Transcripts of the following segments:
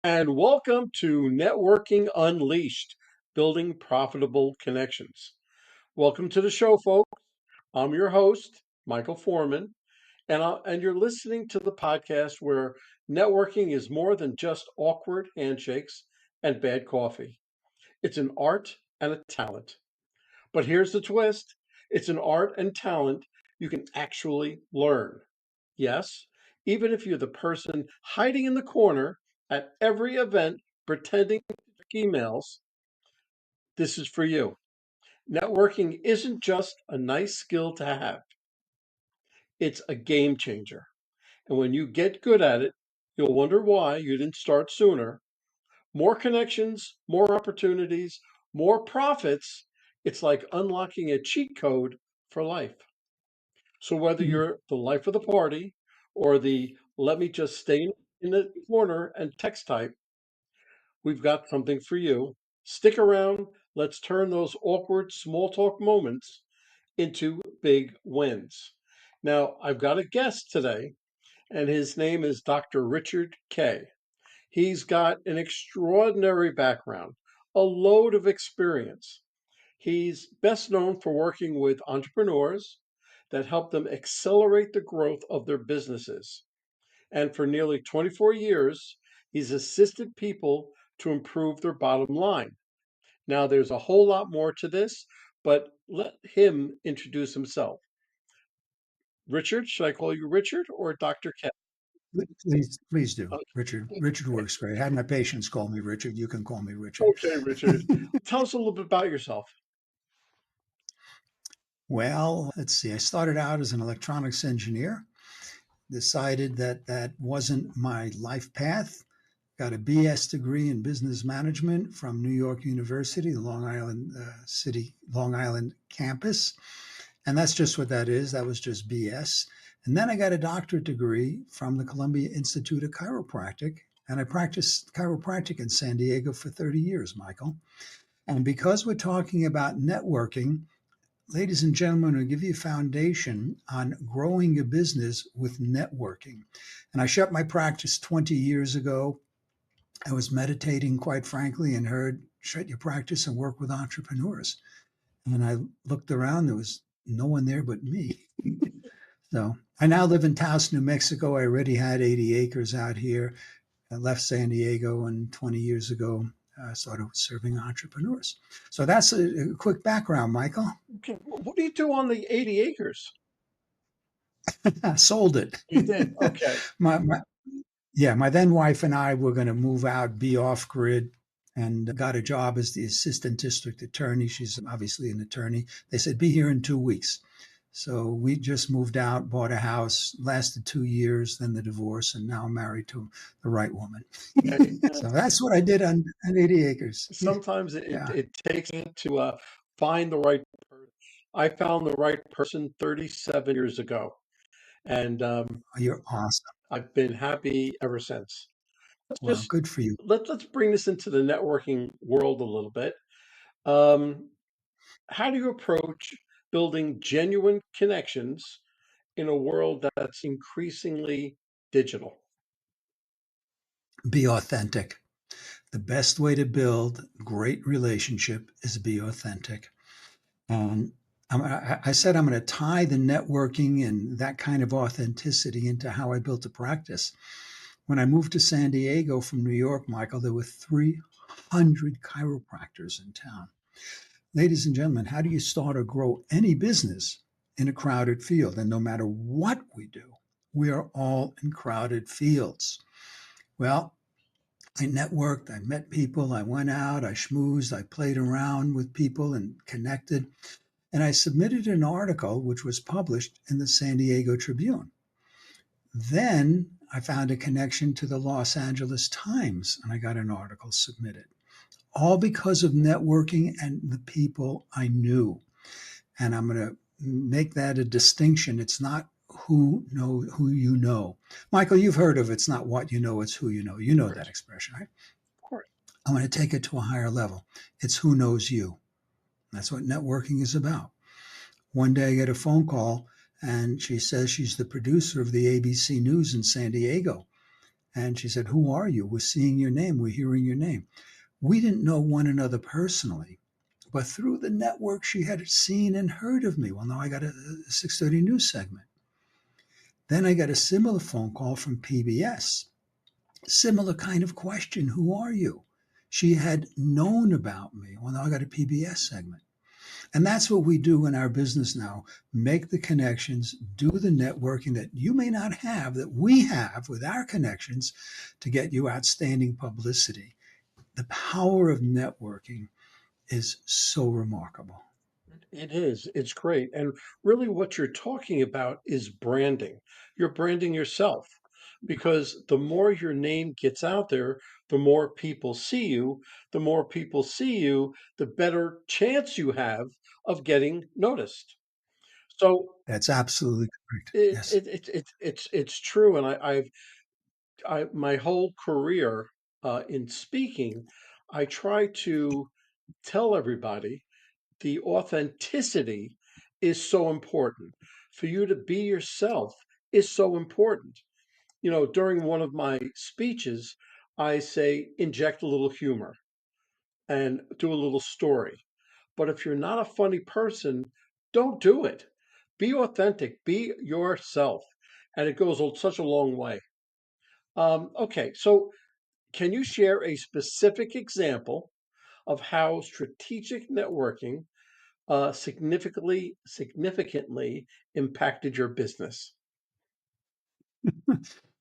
And welcome to Networking Unleashed, Building Profitable Connections. Welcome to the show, folks. I'm your host, Michael Forman, and you're listening to the podcast where networking is more than just awkward handshakes and bad coffee. It's an art and a talent. But here's the twist, it's an art and talent you can actually learn. Yes, even if you're the person hiding in the corner at every event pretending to check emails, this is for you. Networking isn't just a nice skill to have, it's a game changer. And when you get good at it, you'll wonder why you didn't start sooner. More connections, more opportunities, more profits. It's like unlocking a cheat code for life. So whether Mhm. you're the life of the party or the let me just stay in the corner and text type, we've got something for you. Stick around. Let's turn those awkward small talk moments into big wins. Now, I've got a guest today, and his name is Dr. Richard Kaye. He's got an extraordinary background, a load of experience. He's best known for working with entrepreneurs that help them accelerate the growth of their businesses. And for nearly 24 years, he's assisted people to improve their bottom line. Now, there's a whole lot more to this, but let him introduce himself. Richard, should I call you Richard or Dr. Ken? Please do. Richard works great. I had my patients call me Richard. You can call me Richard. Okay, Richard. Tell us a little bit about yourself. Well, let's see. I started out as an electronics engineer, decided that that wasn't my life path. Got a BS degree in business management from New York University, the Long Island Long Island campus. And that's just what that is. That was just BS. And then I got a doctorate degree from the Columbia Institute of Chiropractic. And I practiced chiropractic in San Diego for 30 years, Michael. And because we're talking about networking, ladies and gentlemen, I'll give you a foundation on growing a business with networking. And I shut my practice 20 years ago. I was meditating, quite frankly, and heard, shut your practice and work with entrepreneurs. And I looked around, there was no one there but me. So I now live in Taos, New Mexico. I already had 80 acres out here. I left San Diego and 20 years ago started serving entrepreneurs. So that's a quick background, Michael. Okay, what do you do on the 80 acres? I sold it. You did. Okay. my, yeah, my then wife and I were going to move out, be off grid, and got a job as the assistant district attorney. She's obviously an attorney. They said, be here in 2 weeks. So we just moved out, bought a house, lasted 2 years, then the divorce, and now I'm married to the right woman. Okay. So that's what I did on 80 acres. Sometimes it, Yeah. it takes it to find the right person. I found the right person 37 years ago, and You're awesome. I've been happy ever since. Let's Well, just good for you. let's bring this into the networking world a little bit. Um, how do you approach building genuine connections in a world that's increasingly digital? Be authentic. The best way to build great relationship is be authentic. And I said I'm going to tie the networking and that kind of authenticity into how I built a practice. When I moved to San Diego from New York, Michael, there were 300 chiropractors in town. Ladies and gentlemen, how do you start or grow any business in a crowded field? And no matter what we do, we are all in crowded fields. Well, I networked, I met people, I went out, I schmoozed, I played around with people and connected. And I submitted an article which was published in the San Diego Tribune. Then I found a connection to the Los Angeles Times and I got an article submitted, all because of networking and the people I knew. And I'm going to make that a distinction. It's not who you know. Michael, you've heard of it's not what you know, it's who you know. You know that expression, right? Of course. I'm going to take it to a higher level. It's who knows you. That's what networking is about. One day I get a phone call and she says she's the producer of the ABC News in San Diego. And she said, "Who are you? We're seeing your name. We're hearing your name." We didn't know one another personally, but through the network, she had seen and heard of me. Well, now I got a 6:30 news segment. Then I got a similar phone call from PBS. Similar kind of question. Who are you? She had known about me. Well, now I got a PBS segment. And that's what we do in our business now. Make the connections, do the networking that you may not have, that we have with our connections to get you outstanding publicity. The power of networking is so remarkable. It is. It's great. And really, what you're talking about is branding. You're branding yourself because the more your name gets out there, the more people see you. The more people see you, the better chance you have of getting noticed. So That's absolutely correct. it, Yes. it, it, it it's true. And I my whole career in speaking, I try to tell everybody the authenticity is so important. For you to be yourself is so important. You know, during one of my speeches, I say inject a little humor and do a little story. But if you're not a funny person, don't do it. Be authentic, be yourself. And it goes such a long way. Okay, so can you share a specific example of how strategic networking significantly impacted your business?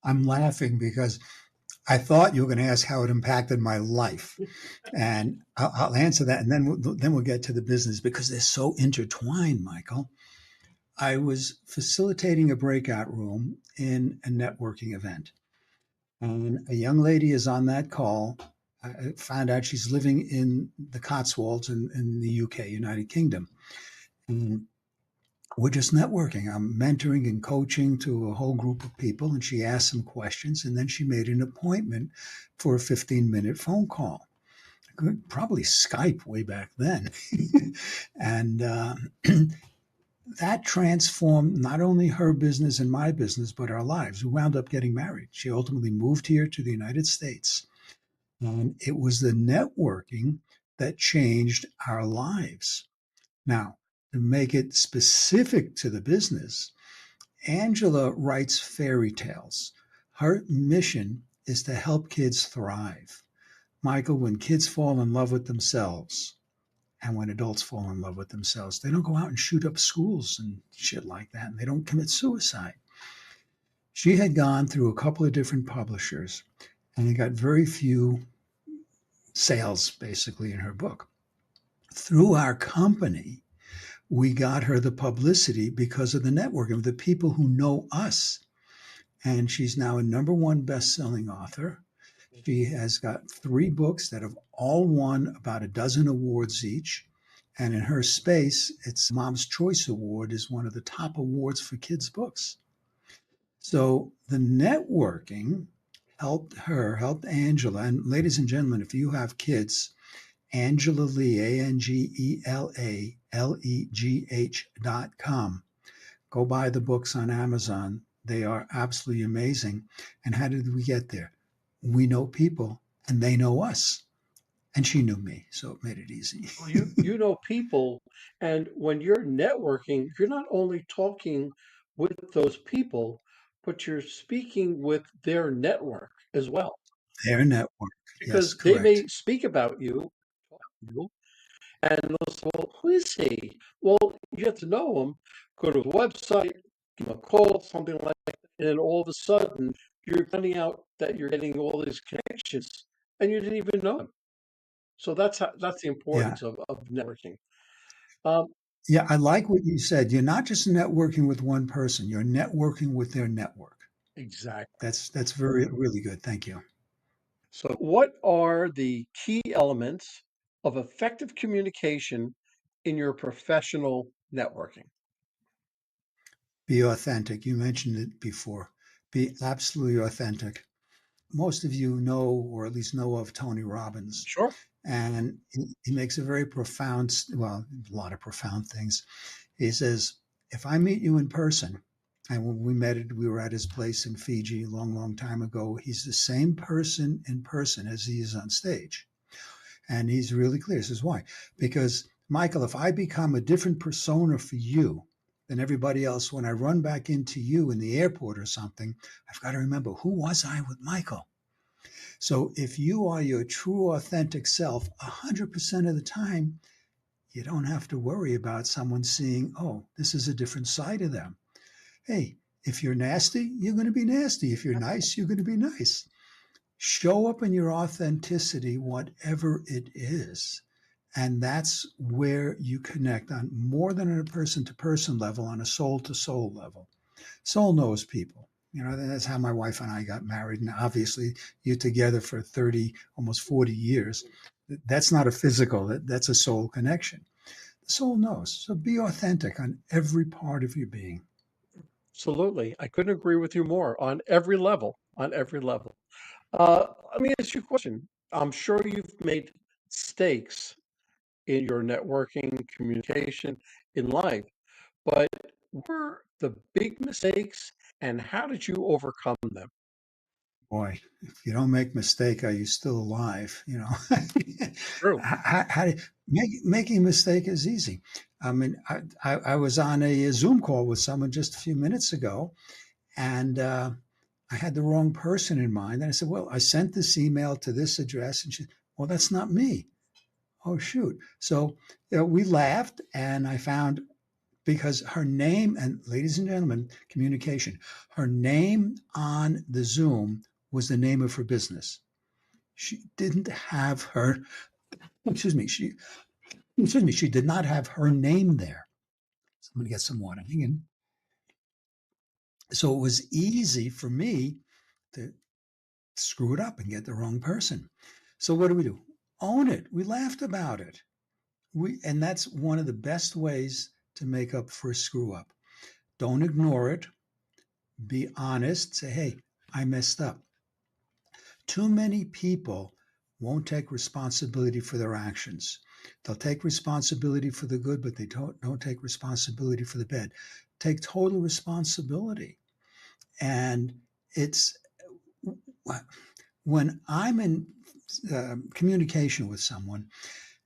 I'm laughing because I thought you were going to ask how it impacted my life. And I'll answer that. And then we'll get to the business because they're so intertwined, Michael. I was facilitating a breakout room in a networking event. And a young lady is on that call. I found out she's living in the Cotswolds in the UK, United Kingdom. And we're just networking. I'm mentoring and coaching to a whole group of people. And she asked some questions. And then she made an appointment for a 15-minute phone call. Probably Skype way back then. And that transformed not only her business and my business, but our lives. We wound up getting married. She ultimately moved here to the United States. And it was the networking that changed our lives. Now, to make it specific to the business, Angela writes fairy tales. Her mission is to help kids thrive. Michael, when kids fall in love with themselves, and when adults fall in love with themselves, they don't go out and shoot up schools and shit like that, and they don't commit suicide. She had gone through a couple of different publishers, and it got very few sales, basically, in her book. Through our company, we got her the publicity because of the network of the people who know us. And she's now a #1 best-selling author. She has got 3 books that have all won about a dozen awards each. And in her space, it's Mom's Choice Award is one of the top awards for kids' books. So the networking helped Angela. And ladies and gentlemen, if you have kids, Angela Lee, AngelaLeGH.com. Go buy the books on Amazon. They are absolutely amazing. And how did we get there? We know people and they know us. And she knew me, so it made it easy. Well, you know people, and when you're networking, you're not only talking with those people, but you're speaking with their network as well, Their network. Yes, because they correct. may speak about you, talk to you, and they'll say, "Well, who is he?" Well, you have to know him. Go to the website, give him a call, something like that, and then all of a sudden you're finding out that you're getting all these connections, and you didn't even know him. So that's the Yeah. importance of networking. Um, Yeah, I like what you said. You're not just networking with one person, you're networking with their network. exactly. That's very really good. Thank you. So, what are the key elements of effective communication in your professional networking? Be authentic. You mentioned it before. Be absolutely authentic. Most of you know, or at least know of Tony Robbins, Sure. and he makes a very profound, well, a lot of profound things. He says, if I meet you in person, And when we met, we were at his place in Fiji a long, long time ago. He's the same person in person as he is on stage. And he's really clear. He says, why? Because, Michael, if I become a different persona for you than everybody else, when I run back into you in the airport or something, I've got to remember, who was I with Michael? So if you are your true, authentic self 100% of the time, you don't have to worry about someone seeing, oh, this is a different side of them. Hey, if you're nasty, you're going to be nasty. If you're nice, you're going to be nice. Show up in your authenticity, whatever it is. And that's where you connect on more than on a person to person level, on a soul to soul level. Soul knows people. That's how my wife and I got married. And obviously, you're together for 30, almost 40 years. That's not a physical, that's a soul connection. The soul knows. So be authentic on every part of your being. Absolutely. I couldn't agree with you more on every level, on every level. Let me ask you a question. I'm sure you've made mistakes in your networking, communication, in life, but what were the big mistakes and how did you overcome them? Boy, if you don't make mistake, are you still alive? True. Making a mistake is easy. I mean, I was on a Zoom call with someone just a few minutes ago, and I had the wrong person in mind. And I said, well, I sent this email to this address. And she said, well, that's not me. Oh, shoot. So we laughed, and I found, because her name, and ladies and gentlemen, communication, her name on the Zoom was the name of her business. She didn't have her, excuse me, she did not have her name there. So I'm going to get some water. Hang in. So it was easy for me to screw it up and get the wrong person. So what do? Own it. We laughed about it. And that's one of the best ways to make up for a screw up. Don't ignore it. Be honest. Say, hey, I messed up. Too many people won't take responsibility for their actions. They'll take responsibility for the good, but they don't take responsibility for the bad. Take total responsibility. And it's when I'm in communication with someone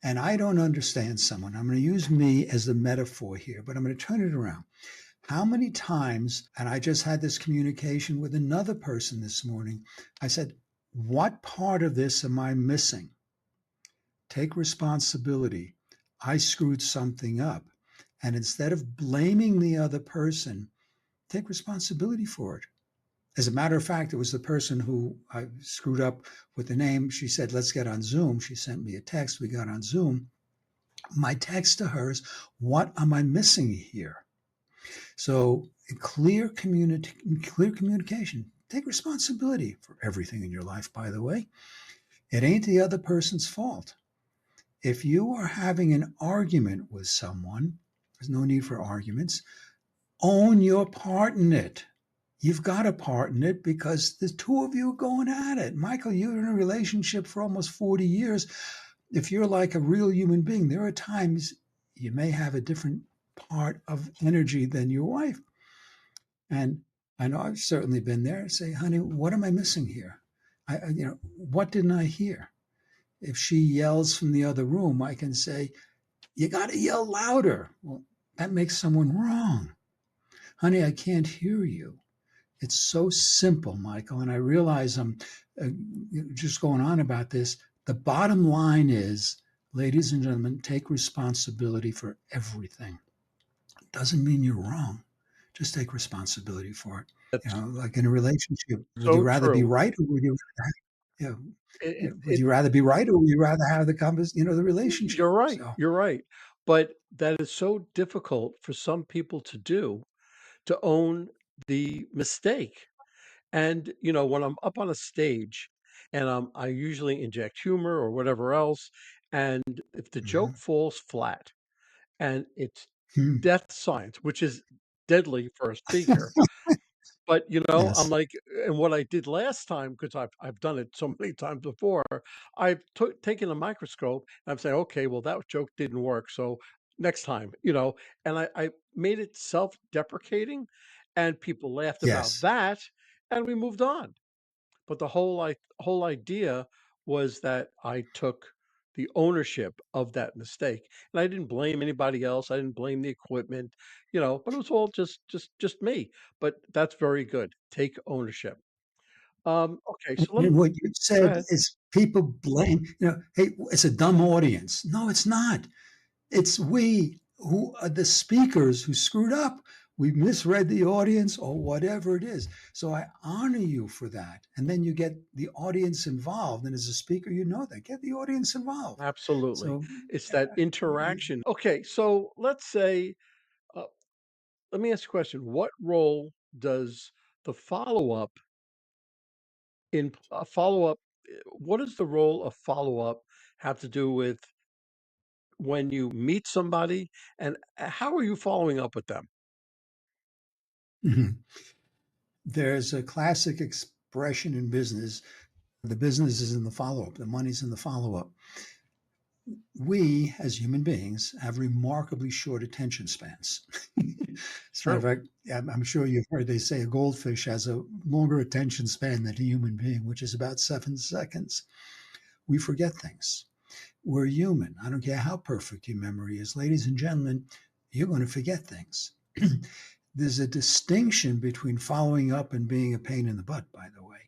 and I don't understand someone, I'm going to use me as the metaphor here, but I'm going to turn it around. How many times, and I just had this communication with another person this morning, I said, what part of this am I missing? Take responsibility. I screwed something up. And instead of blaming the other person, take responsibility for it. As a matter of fact, it was the person who I screwed up with the name. She said, let's get on Zoom. She sent me a text. We got on Zoom. My text to her is, what am I missing here? So clear communication. Take responsibility for everything in your life, by the way. It ain't the other person's fault. If you are having an argument with someone, there's no need for arguments. Own your part in it. You've got a part in it because the two of you are going at it. Michael, you're in a relationship for almost 40 years. If you're like a real human being, there are times you may have a different part of energy than your wife. And I know I've certainly been there. Say, honey, what am I missing here? What didn't I hear? If she yells from the other room, I can say, you got to yell louder. Well, that makes someone wrong. Honey, I can't hear you. It's so simple, Michael. And I realize I'm just going on about this. The bottom line is, ladies and gentlemen, take responsibility for everything. It doesn't mean you're wrong. Just take responsibility for it. That's Like in a relationship, would you so rather be true. right, or you know, It, would it, you rather be right, or would you rather have the relationship? you're right. So, You're right. But that is so difficult for some people to do, to own the mistake. And, when I'm up on a stage and I usually inject humor or whatever else, and if the joke mhm. falls flat and it's Hmm. death science, which is deadly for a speaker, but, I'm Yes. like, and what I did last time, because I've done it so many times before, I've taken a microscope and I'm saying, okay, well, that joke didn't work. So next time, and I made it self-deprecating. and people laughed about Yes. that, and we moved on. But the whole idea was that I took the ownership of that mistake, and I didn't blame anybody else. I didn't blame the equipment, but it was all just me. But that's very good. Take ownership. Okay, so let me And what you go said ahead. is people blame, hey, it's a dumb audience. No, it's not. It's we who are the speakers who screwed up. We misread the audience or whatever it is. So I honor you for that. And then you get the audience involved. And as a speaker, you know that. Get the audience involved. Absolutely. So It's that interaction. Okay, so let's say, uh, let me ask you a question. What role does the follow-up in a follow-up, what does the role of follow-up have to do with when you meet somebody, and how are you following up with them? mhm. There's a classic expression in business. The business is in the follow up, the money's in the follow up. We, as human beings, have remarkably short attention spans. As a matter of True. fact, I'm sure you've heard they say a goldfish has a longer attention span than a human being, which is about 7 seconds. We forget things. We're human. I don't care how perfect your memory is. Ladies and gentlemen, you're going to forget things. There's a distinction between following up and being a pain in the butt, by the way.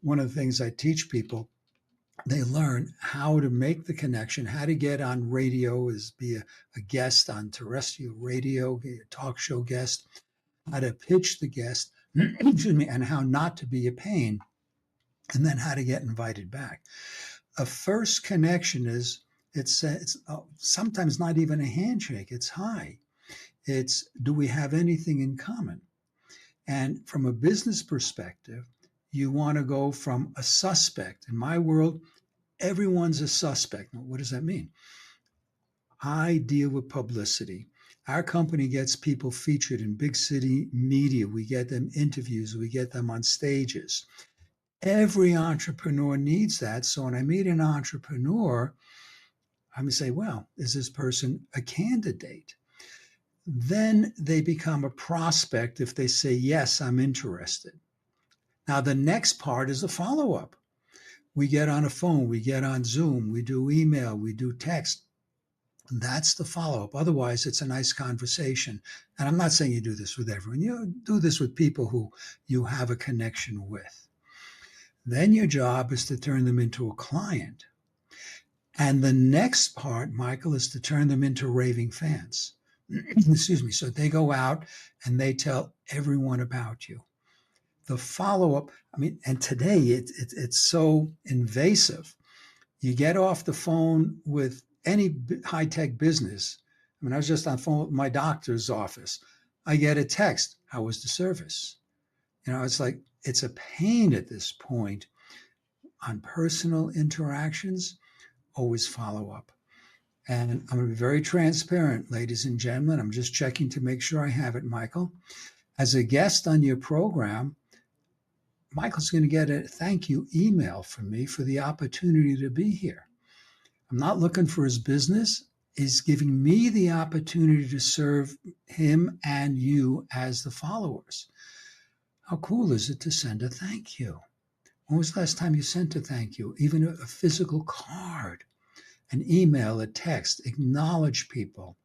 One of the things I teach people, they learn how to make the connection, how to get on radio, is be a guest on terrestrial radio, be a talk show guest, how to pitch the guest, excuse me, and how not to be a pain, and then how to get invited back. A first connection is it's sometimes not even a handshake. It's hi. It's do we have anything in common? And from a business perspective, you want to go from a suspect. In my world, everyone's a suspect. Now, what does that mean? I deal with publicity. Our company gets people featured in big city media. We get them interviews. We get them on stages. Every entrepreneur needs that. So when I meet an entrepreneur, I'm going to say, well, is this person a candidate? Then they become a prospect if they say, yes, I'm interested. Now, the next part is the follow up. We get on a phone, we get on Zoom, we do email, we do text. That's the follow up. Otherwise, it's a nice conversation. And I'm not saying you do this with everyone, you do this with people who you have a connection with. Then your job is to turn them into a client. And the next part, Michael, is to turn them into raving fans. Excuse me. So they go out and they tell everyone about you. The follow up, I mean, and today it's so invasive. You get off the phone with any high tech business. I mean, I was just on the phone with my doctor's office. I get a text. How was the service? It's like it's a pain at this point on personal interactions. Always follow up. And I'm going to be very transparent, ladies and gentlemen. I'm just checking to make sure I have it, Michael. As a guest on your program, Michael's going to get a thank you email from me for the opportunity to be here. I'm not looking for his business. He's giving me the opportunity to serve him and you as the followers. How cool is it to send a thank you? When was the last time you sent a thank you? Even a physical card, an email, a text. Acknowledge people.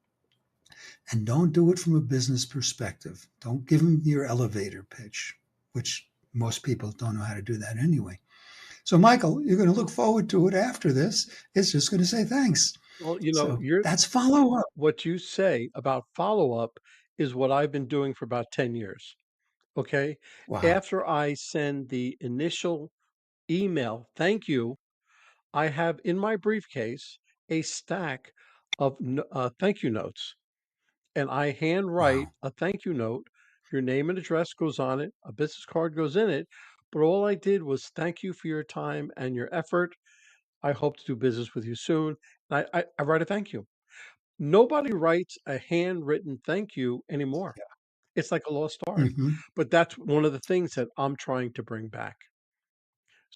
And don't do it from a business perspective. Don't give them your elevator pitch, which most people don't know how to do that anyway. So, Michael, you're going to look forward to it after this. It's just going to say thanks. Well, So that's follow up. what you say about follow-up is what I've been doing for about 10 years. Okay? Wow. After I send the initial email, thank you, I have in my briefcase a stack of thank you notes, and I handwrite Wow. a thank you note. Your name and address goes on it, a business card goes in it, but all I did was thank you for your time and your effort. I hope to do business with you soon. I write a thank you. Nobody writes a handwritten thank you anymore. It's like a lost art. Hmm. But that's one of the things that I'm trying to bring back.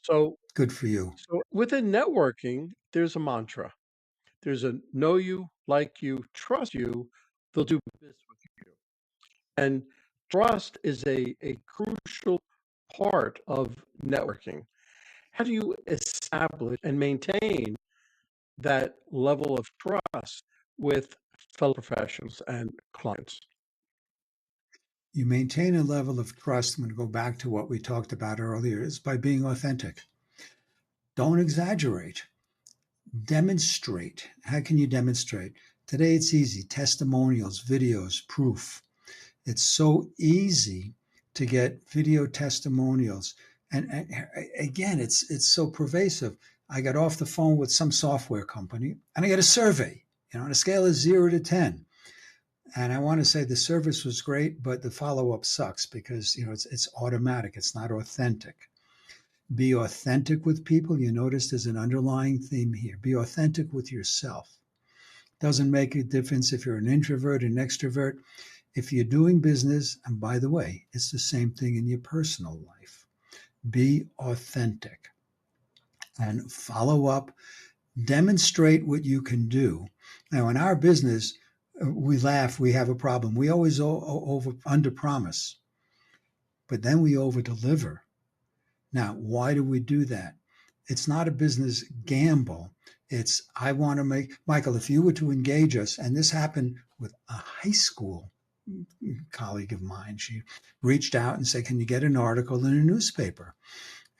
So, Good for you. within networking, there's a mantra. There's a know you, like you, trust you, they'll do business with you. And trust is a crucial part of networking. How do you establish and maintain that level of trust with fellow professionals and clients? You maintain a level of trust. I'm going to go back to what we talked about earlier, is by being authentic. Don't exaggerate. Demonstrate. How can you demonstrate? Today it's easy. Testimonials, videos, proof. It's so easy to get video testimonials. And again, it's so pervasive. I got off the phone with some software company and I got a survey, on a scale of 0 to 10. And I want to say the service was great, but the follow-up sucks because it's automatic. It's not authentic. Be authentic with people. You notice there's an underlying theme here. Be authentic with yourself. Doesn't make a difference if you're an introvert, an extrovert. If you're doing business, and by the way, it's the same thing in your personal life. Be authentic and follow up. Demonstrate what you can do. Now, in our business, we laugh, we have a problem. We always under promise, but then we over deliver. Now, why do we do that? It's not a business gamble. It's, I want to make, Michael, if you were to engage us, and this happened with a high school colleague of mine, she reached out and said, can you get an article in a newspaper?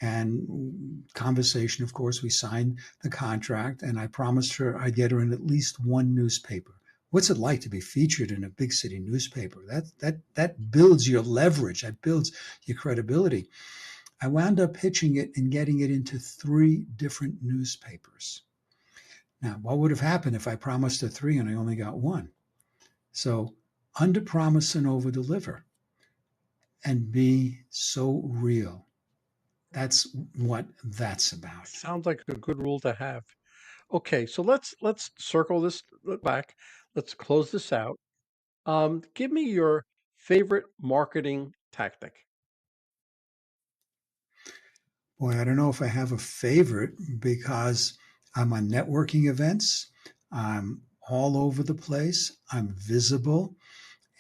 And conversation, of course, we signed the contract, and I promised her I'd get her in at least one newspaper. What's it like to be featured in a big city newspaper? That builds your leverage. That builds your credibility. I wound up pitching it and getting it into 3 different newspapers. Now, what would have happened if I promised her 3 and I only got 1? So under promise and over deliver, and be so real. That's what that's about. Sounds like a good rule to have. Okay, so let's circle this back. Let's close this out. Give me your favorite marketing tactic. Boy, I don't know if I have a favorite because I'm on networking events. I'm all over the place. I'm visible.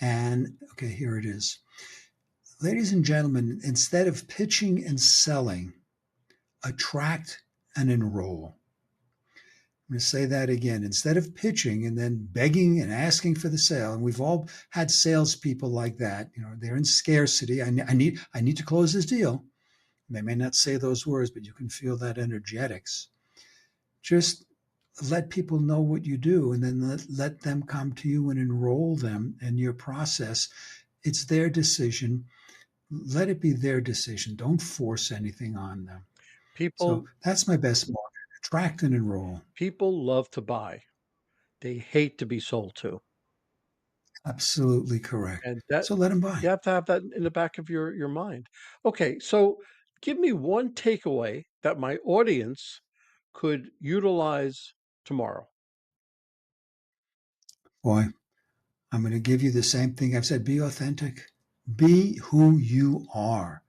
And okay, here it is. Ladies and gentlemen, instead of pitching and selling, attract and enroll. I'm going to say that again. Instead of pitching and then begging and asking for the sale, and we've all had salespeople like that. They're in scarcity. I need to close this deal. They may not say those words, but you can feel that energetics. Just let people know what you do, and then let them come to you and enroll them in your process. It's their decision. Let it be their decision. Don't force anything on them. So People that's my best market. Attract and enroll. people love to buy. They hate to be sold to. Absolutely correct. And that So let them buy. you have to have that in the back of your mind. Okay, so give me one takeaway that my audience could utilize tomorrow. Boy, I'm going to give you the same thing I've said. Be authentic. Be who you are.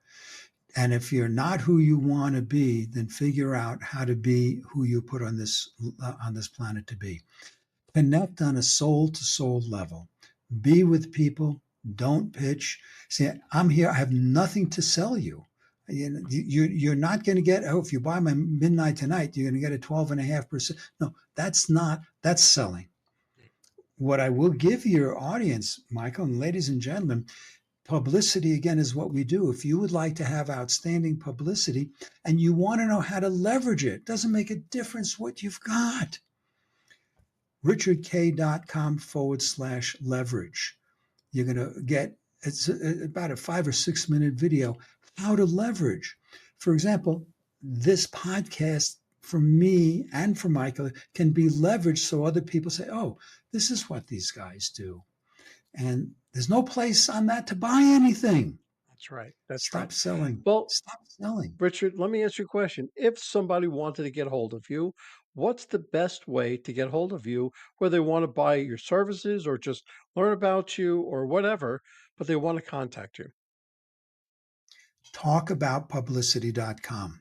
And if you're not who you want to be, then figure out how to be who you put on this planet to be. Connect on a soul to soul level. Be with people. Don't pitch. See, I'm here. I have nothing to sell you. You're not going to get, if you buy my midnight tonight, you're going to get a 12.5%. No, that's selling. What I will give your audience, Michael, and ladies and gentlemen, publicity, again, is what we do. If you would like to have outstanding publicity and you want to know how to leverage it, doesn't make a difference what you've got. richardkaye.com/leverage. You're going to get, it's about a 5 or 6 minute video, how to leverage. For example, this podcast for me and for Michael can be leveraged so other people say, oh, this is what these guys do. And there's no place on that to buy anything. That's right. That's right. Stop selling. Well, Stop selling. Richard, let me ask you a question. If somebody wanted to get hold of you, what's the best way to get hold of you, whether they want to buy your services or just learn about you or whatever, but they want to contact you? Talkaboutpublicity.com.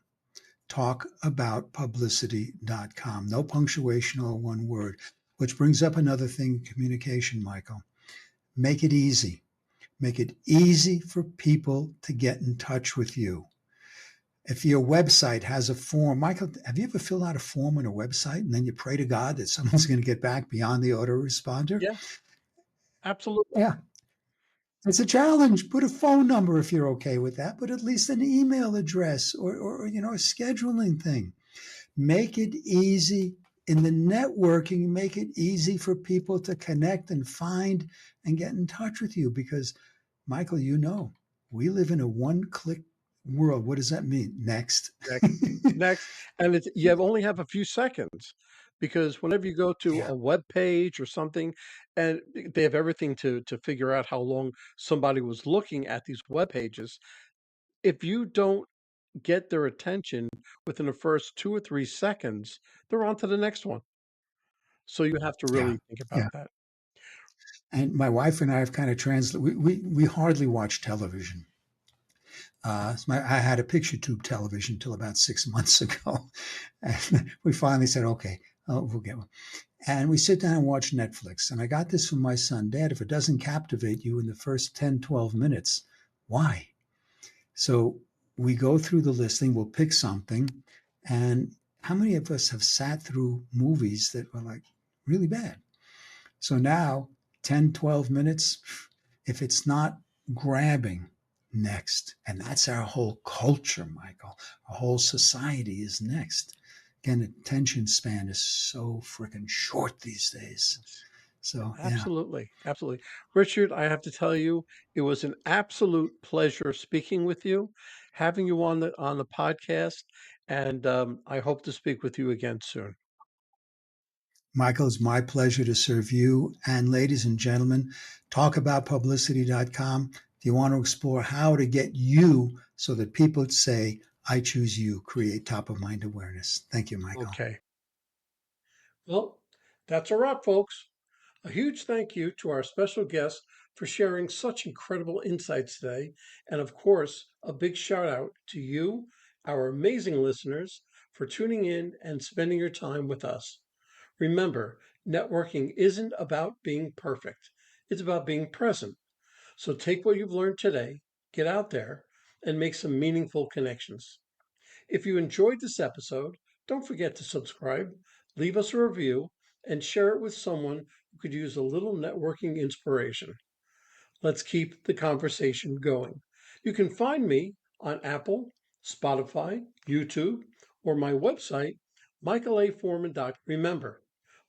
Talkaboutpublicity.com. No punctuation or one word, which brings up another thing, communication, Michael. Make it easy. Make it easy for people to get in touch with you. If your website has a form, Michael, have you ever filled out a form on a website and then you pray to God that someone's going to get back beyond the autoresponder? Yeah, absolutely. Yeah, it's a challenge. Put a phone number if you're okay with that, but at least an email address or a scheduling thing. Make it easy in the networking, make it easy for people to connect and find and get in touch with you because, Michael, we live in a one-click world. What does that mean? Next. Next, next, and only have a few seconds because whenever you go to Yeah, a web page or something, and they have everything to figure out how long somebody was looking at these web pages. If you don't get their attention within the first 2 or 3 seconds, they're on to the next one. So you have to yeah, really think yeah. about that. And my wife and I have kind of translated. We hardly watch television. I had a picture tube television till about 6 months ago, and we finally said, "Okay, we'll get one." And we sit down and watch Netflix. And I got this from my son, Dad. If it doesn't captivate you in the first 10, 12 minutes, why? So we go through the listing. We'll pick something, and how many of us have sat through movies that were like really bad? So now, 10, 12 minutes, if it's not grabbing, next. And that's our whole culture, Michael. Our whole society is next. Again, attention span is so freaking short these days. So, yeah, Absolutely, absolutely. Richard, I have to tell you, it was an absolute pleasure speaking with you, having you on the podcast, and I hope to speak with you again soon. Michael, it's my pleasure to serve you. And ladies and gentlemen, talkaboutpublicity.com. If you want to explore how to get you so that people say, I choose you, create top of mind awareness. Thank you, Michael. Okay. Well, that's a wrap, folks. A huge thank you to our special guest for sharing such incredible insights today. And of course, a big shout out to you, our amazing listeners, for tuning in and spending your time with us. Remember, networking isn't about being perfect, it's about being present. So take what you've learned today, get out there, and make some meaningful connections. If you enjoyed this episode, don't forget to subscribe, leave us a review, and share it with someone who could use a little networking inspiration. Let's keep the conversation going. You can find me on Apple, Spotify, YouTube, or my website, michaelaforman.com. Remember,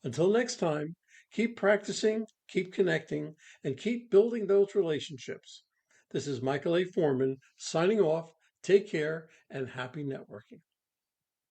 until next time, keep practicing, keep connecting, and keep building those relationships. This is Michael A. Forman signing off. Take care and happy networking.